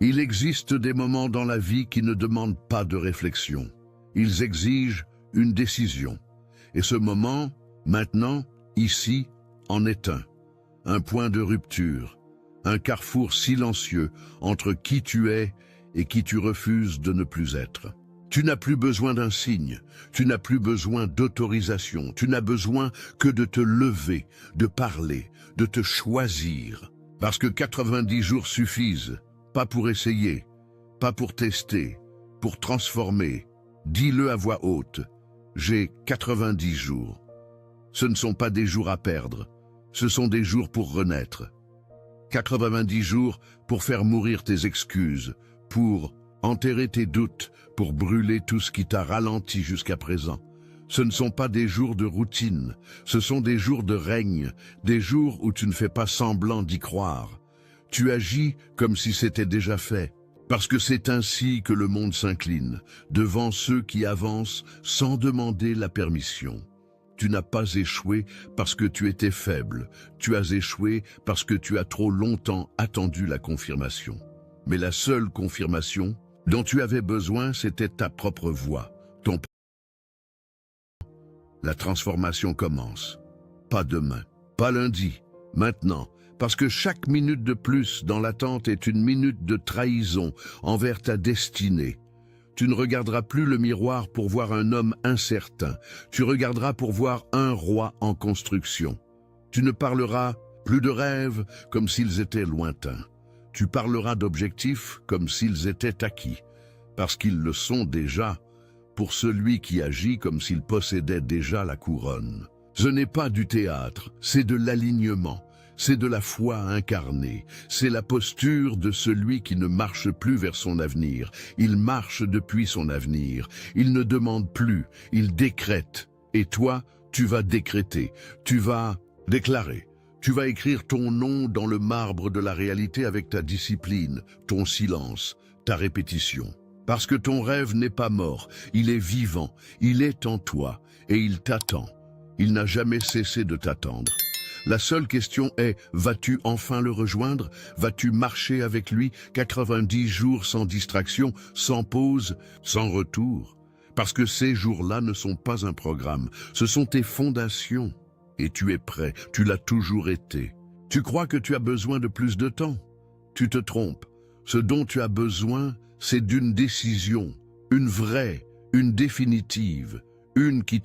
Il existe des moments dans la vie qui ne demandent pas de réflexion. Ils exigent une décision. Et ce moment, maintenant, ici, en est un. Un point de rupture, un carrefour silencieux entre qui tu es et qui tu refuses de ne plus être. Tu n'as plus besoin d'un signe, tu n'as plus besoin d'autorisation, tu n'as besoin que de te lever, de parler, de te choisir. Parce que 90 jours suffisent, pas pour essayer, pas pour tester, pour transformer. Dis-le à voix haute, j'ai 90 jours. Ce ne sont pas des jours à perdre, ce sont des jours pour renaître. 90 jours pour faire mourir tes excuses, pour enterrer tes doutes, pour brûler tout ce qui t'a ralenti jusqu'à présent. Ce ne sont pas des jours de routine, ce sont des jours de règne, des jours où tu ne fais pas semblant d'y croire. Tu agis comme si c'était déjà fait, parce que c'est ainsi que le monde s'incline, devant ceux qui avancent sans demander la permission. Tu n'as pas échoué parce que tu étais faible, tu as échoué parce que tu as trop longtemps attendu la confirmation. Mais la seule confirmation dont tu avais besoin, c'était ta propre voix, ton. La transformation commence. Pas demain, pas lundi, maintenant, parce que chaque minute de plus dans l'attente est une minute de trahison envers ta destinée. Tu ne regarderas plus le miroir pour voir un homme incertain, tu regarderas pour voir un roi en construction. Tu ne parleras plus de rêves comme s'ils étaient lointains. Tu parleras d'objectifs comme s'ils étaient acquis, parce qu'ils le sont déjà, pour celui qui agit comme s'il possédait déjà la couronne. Ce n'est pas du théâtre, c'est de l'alignement, c'est de la foi incarnée, c'est la posture de celui qui ne marche plus vers son avenir. Il marche depuis son avenir, il ne demande plus, il décrète. Et toi, tu vas décréter, tu vas déclarer. Tu vas écrire ton nom dans le marbre de la réalité avec ta discipline, ton silence, ta répétition. Parce que ton rêve n'est pas mort, il est vivant, il est en toi et il t'attend. Il n'a jamais cessé de t'attendre. La seule question est, vas-tu enfin le rejoindre? Vas-tu marcher avec lui 90 jours sans distraction, sans pause, sans retour? Parce que ces jours-là ne sont pas un programme, ce sont tes fondations. Et tu es prêt, tu l'as toujours été. Tu crois que tu as besoin de plus de temps? Tu te trompes. Ce dont tu as besoin, c'est d'une décision, une vraie, une définitive, une qui